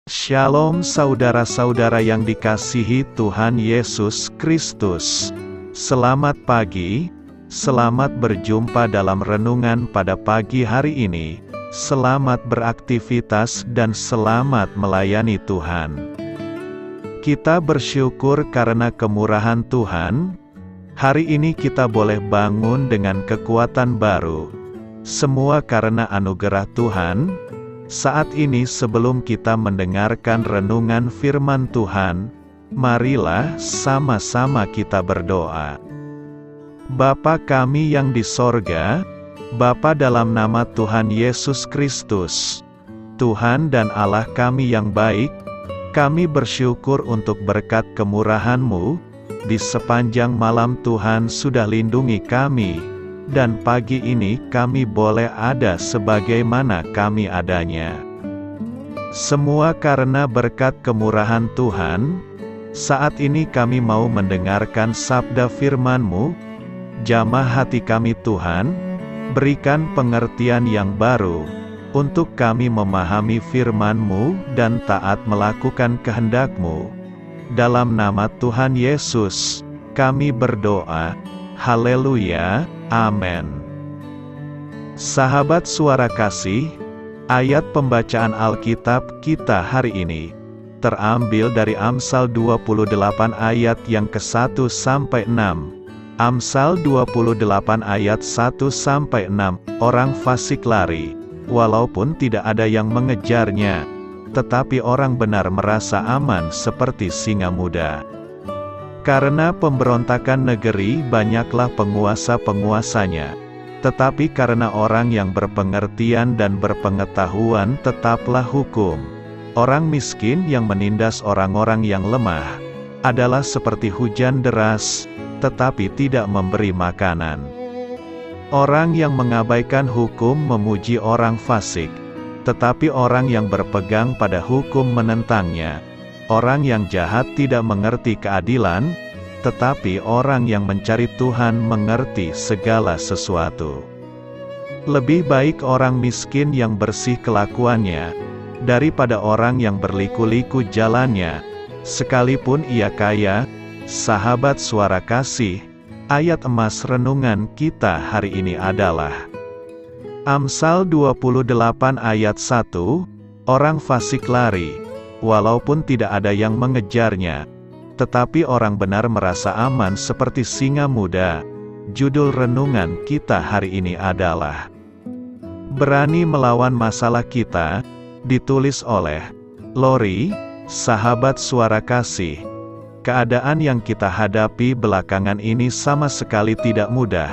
Shalom saudara-saudara yang dikasihi Tuhan Yesus Kristus. Selamat pagi, selamat berjumpa dalam renungan pada pagi hari ini. Selamat beraktivitas dan selamat melayani Tuhan. Kita bersyukur karena kemurahan Tuhan. Hari ini kita boleh bangun dengan kekuatan baru. Semua karena anugerah Tuhan. Saat ini sebelum kita mendengarkan renungan firman Tuhan, marilah sama-sama kita berdoa. Bapa kami yang di sorga, Bapa dalam nama Tuhan Yesus Kristus, Tuhan dan Allah kami yang baik, kami bersyukur untuk berkat kemurahan-Mu, di sepanjang malam Tuhan sudah lindungi kami. Dan pagi ini kami boleh ada sebagaimana kami adanya. Semua karena berkat kemurahan Tuhan. Saat ini kami mau mendengarkan sabda firman-Mu. Jamah hati kami Tuhan, berikan pengertian yang baru, untuk kami memahami firman-Mu dan taat melakukan kehendak-Mu. Dalam nama Tuhan Yesus, kami berdoa. Haleluya. Amin. Sahabat suara kasih, ayat pembacaan Alkitab kita hari ini terambil dari Amsal 28 ayat yang ke-1 sampai 6. Amsal 28 ayat 1 sampai 6. Orang fasik lari, walaupun tidak ada yang mengejarnya, tetapi orang benar merasa aman seperti singa muda. Karena pemberontakan negeri banyaklah penguasa-penguasanya, tetapi karena orang yang berpengertian dan berpengetahuan tetaplah hukum. Orang miskin yang menindas orang-orang yang lemah, adalah seperti hujan deras, tetapi tidak memberi makanan. Orang yang mengabaikan hukum memuji orang fasik, tetapi orang yang berpegang pada hukum menentangnya. Orang yang jahat tidak mengerti keadilan, tetapi orang yang mencari Tuhan mengerti segala sesuatu. Lebih baik orang miskin yang bersih kelakuannya, daripada orang yang berliku-liku jalannya, sekalipun ia kaya. Sahabat suara kasih, ayat emas renungan kita hari ini adalah Amsal 28 ayat 1, orang fasik lari, walaupun tidak ada yang mengejarnya, tetapi orang benar merasa aman seperti singa muda. Judul renungan kita hari ini adalah Berani Melawan Masalah Kita, ditulis oleh Lori. Sahabat suara kasih, keadaan yang kita hadapi belakangan ini sama sekali tidak mudah.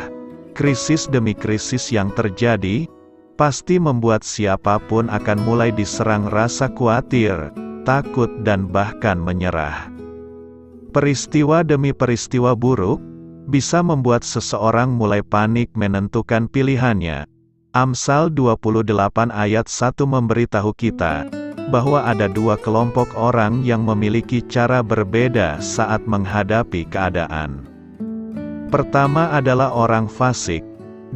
Krisis demi krisis yang terjadi, pasti membuat siapapun akan mulai diserang rasa khawatir, takut dan bahkan menyerah. Peristiwa demi peristiwa buruk, bisa membuat seseorang mulai panik menentukan pilihannya. Amsal 28 ayat 1 memberitahu kita, bahwa ada dua kelompok orang yang memiliki cara berbeda saat menghadapi keadaan. Pertama adalah orang fasik,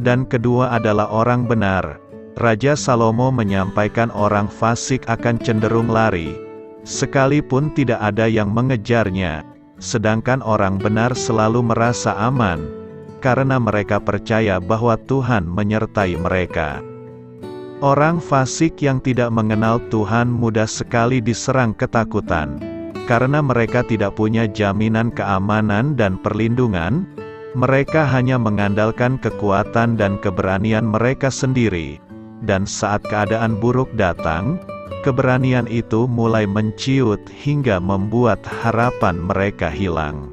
dan kedua adalah orang benar. Raja Salomo menyampaikan orang fasik akan cenderung lari, sekalipun tidak ada yang mengejarnya. Sedangkan orang benar selalu merasa aman, karena mereka percaya bahwa Tuhan menyertai mereka. Orang fasik yang tidak mengenal Tuhan mudah sekali diserang ketakutan, karena mereka tidak punya jaminan keamanan dan perlindungan. Mereka hanya mengandalkan kekuatan dan keberanian mereka sendiri, dan saat keadaan buruk datang, keberanian itu mulai menciut hingga membuat harapan mereka hilang.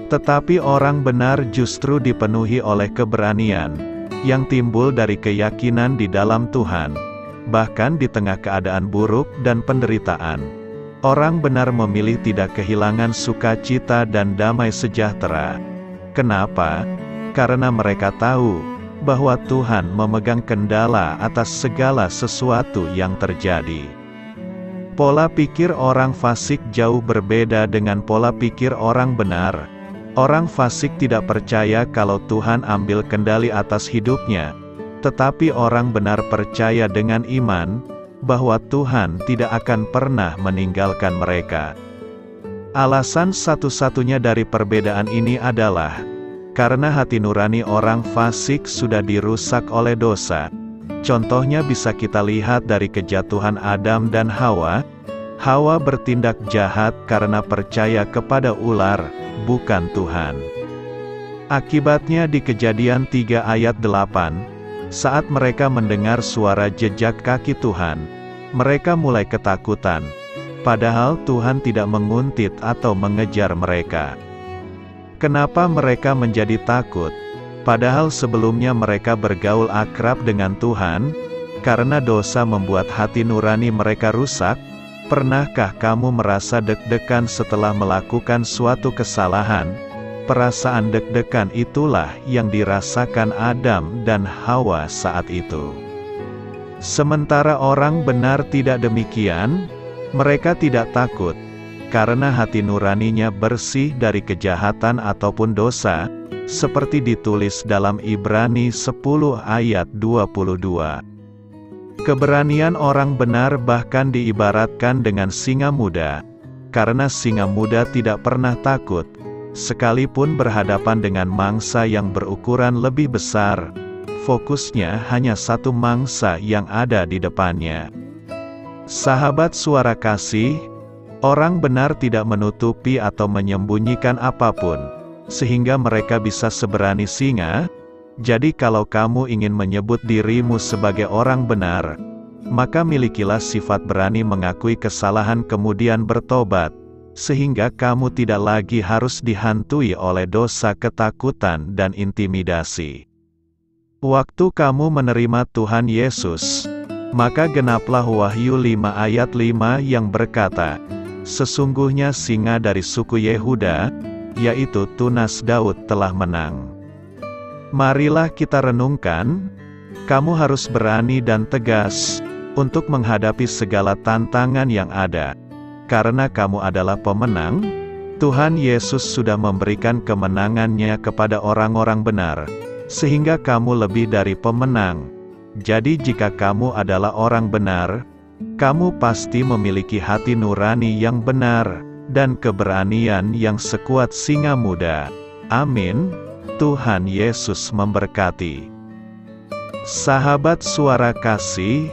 Tetapi orang benar justru dipenuhi oleh keberanian, yang timbul dari keyakinan di dalam Tuhan. Bahkan di tengah keadaan buruk dan penderitaan, orang benar memilih tidak kehilangan sukacita dan damai sejahtera. Kenapa? Karena mereka tahu bahwa Tuhan memegang kendala atas segala sesuatu yang terjadi. Pola pikir orang fasik jauh berbeda dengan pola pikir orang benar. Orang fasik tidak percaya kalau Tuhan ambil kendali atas hidupnya, tetapi orang benar percaya dengan iman bahwa Tuhan tidak akan pernah meninggalkan mereka. Alasan satu-satunya dari perbedaan ini adalah karena hati nurani orang fasik sudah dirusak oleh dosa. Contohnya bisa kita lihat dari kejatuhan Adam dan Hawa. Hawa bertindak jahat karena percaya kepada ular, bukan Tuhan. Akibatnya di Kejadian 3 ayat 8, saat mereka mendengar suara jejak kaki Tuhan, mereka mulai ketakutan. Padahal Tuhan tidak menguntit atau mengejar mereka. Kenapa mereka menjadi takut? Padahal sebelumnya mereka bergaul akrab dengan Tuhan. Karena dosa membuat hati nurani mereka rusak. Pernahkah kamu merasa deg-degan setelah melakukan suatu kesalahan? Perasaan deg-degan itulah yang dirasakan Adam dan Hawa saat itu. Sementara orang benar tidak demikian. Mereka tidak takut, karena hati nuraninya bersih dari kejahatan ataupun dosa, seperti ditulis dalam Ibrani 10 ayat 22. Keberanian orang benar bahkan diibaratkan dengan singa muda, karena singa muda tidak pernah takut, sekalipun berhadapan dengan mangsa yang berukuran lebih besar, fokusnya hanya satu mangsa yang ada di depannya. Sahabat Suara Kasih, orang benar tidak menutupi atau menyembunyikan apapun, sehingga mereka bisa seberani singa. Jadi kalau kamu ingin menyebut dirimu sebagai orang benar, maka milikilah sifat berani mengakui kesalahan kemudian bertobat, sehingga kamu tidak lagi harus dihantui oleh dosa, ketakutan, dan intimidasi. Waktu kamu menerima Tuhan Yesus, maka genaplah Wahyu 5 ayat 5 yang berkata, sesungguhnya singa dari suku Yehuda, yaitu tunas Daud telah menang. Marilah kita renungkan, kamu harus berani dan tegas untuk menghadapi segala tantangan yang ada. Karena kamu adalah pemenang, Tuhan Yesus sudah memberikan kemenangannya kepada orang-orang benar, sehingga kamu lebih dari pemenang. Jadi jika kamu adalah orang benar, kamu pasti memiliki hati nurani yang benar, dan keberanian yang sekuat singa muda. Amin. Tuhan Yesus memberkati. Sahabat Suara Kasih,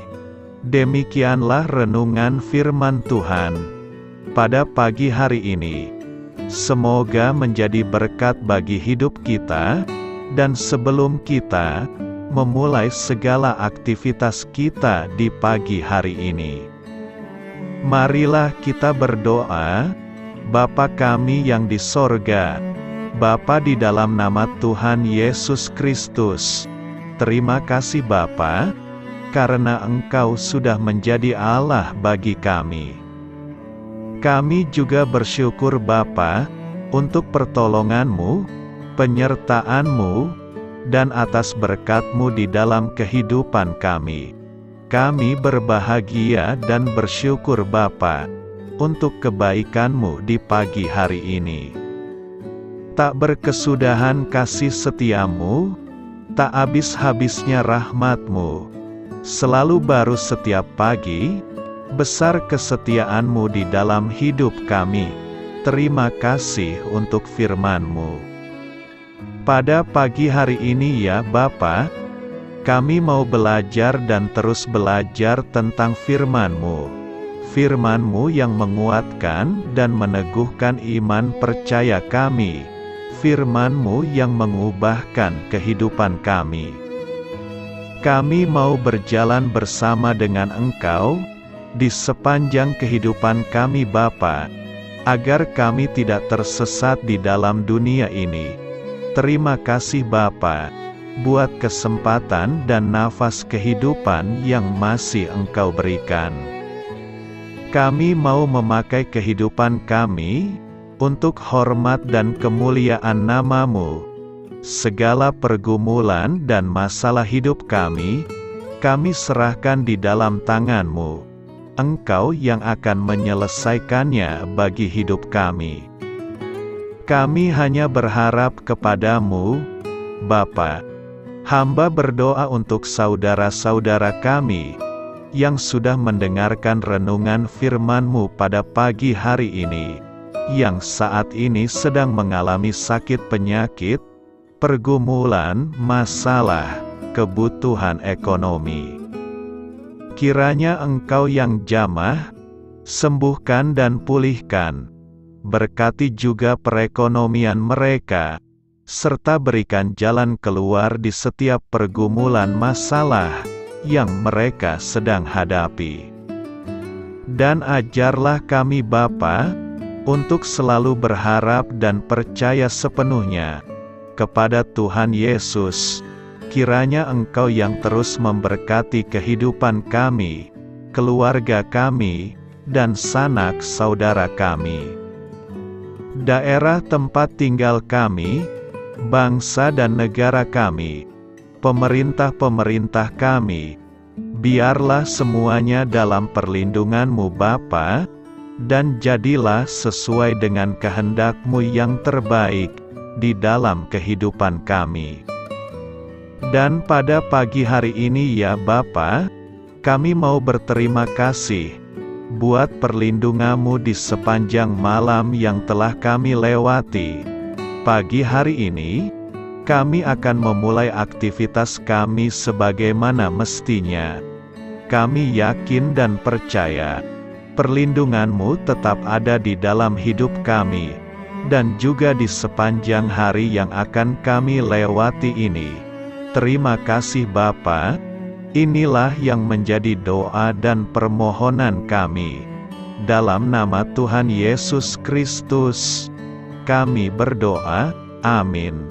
demikianlah renungan firman Tuhan pada pagi hari ini. Semoga menjadi berkat bagi hidup kita, dan sebelum kita memulai segala aktivitas kita di pagi hari ini, marilah kita berdoa. Bapa kami yang di sorga, Bapa di dalam nama Tuhan Yesus Kristus, terima kasih Bapa, karena Engkau sudah menjadi Allah bagi kami. Kami juga bersyukur Bapa, untuk pertolongan-Mu, penyertaan-Mu, dan atas berkat-Mu di dalam kehidupan kami. Kami berbahagia dan bersyukur Bapa, untuk kebaikan-Mu di pagi hari ini. Tak berkesudahan kasih setia-Mu, tak habis-habisnya rahmat-Mu, selalu baru setiap pagi, besar kesetiaan-Mu di dalam hidup kami. Terima kasih untuk firman-Mu. Pada pagi hari ini ya Bapa, kami mau belajar dan terus belajar tentang firman-Mu. Firman-Mu yang menguatkan dan meneguhkan iman percaya kami. Firman-Mu yang mengubahkan kehidupan kami. Kami mau berjalan bersama dengan Engkau, di sepanjang kehidupan kami Bapa, agar kami tidak tersesat di dalam dunia ini. Terima kasih Bapa, buat kesempatan dan nafas kehidupan yang masih Engkau berikan. Kami mau memakai kehidupan kami, untuk hormat dan kemuliaan nama-Mu. Segala pergumulan dan masalah hidup kami serahkan di dalam tangan-Mu. Engkau yang akan menyelesaikannya bagi hidup kami. Kami hanya berharap kepada-Mu, Bapa. Hamba berdoa untuk saudara-saudara kami, yang sudah mendengarkan renungan firman-Mu pada pagi hari ini, yang saat ini sedang mengalami sakit penyakit, pergumulan, masalah, kebutuhan ekonomi. Kiranya Engkau yang jamah, sembuhkan dan pulihkan. Berkati juga perekonomian mereka, serta berikan jalan keluar di setiap pergumulan masalah yang mereka sedang hadapi. Dan ajarlah kami Bapa, untuk selalu berharap dan percaya sepenuhnya kepada Tuhan Yesus. Kiranya Engkau yang terus memberkati kehidupan kami, keluarga kami, dan sanak saudara kami, daerah tempat tinggal kami, bangsa dan negara kami, pemerintah-pemerintah kami, biarlah semuanya dalam perlindungan-Mu Bapa, dan jadilah sesuai dengan kehendak-Mu yang terbaik di dalam kehidupan kami. Dan pada pagi hari ini ya Bapa, kami mau berterima kasih buat perlindungan-Mu di sepanjang malam yang telah kami lewati. Pagi hari ini, kami akan memulai aktivitas kami sebagaimana mestinya. Kami yakin dan percaya, perlindungan-Mu tetap ada di dalam hidup kami, dan juga di sepanjang hari yang akan kami lewati ini. Terima kasih Bapa, inilah yang menjadi doa dan permohonan kami. Dalam nama Tuhan Yesus Kristus, kami berdoa, amin.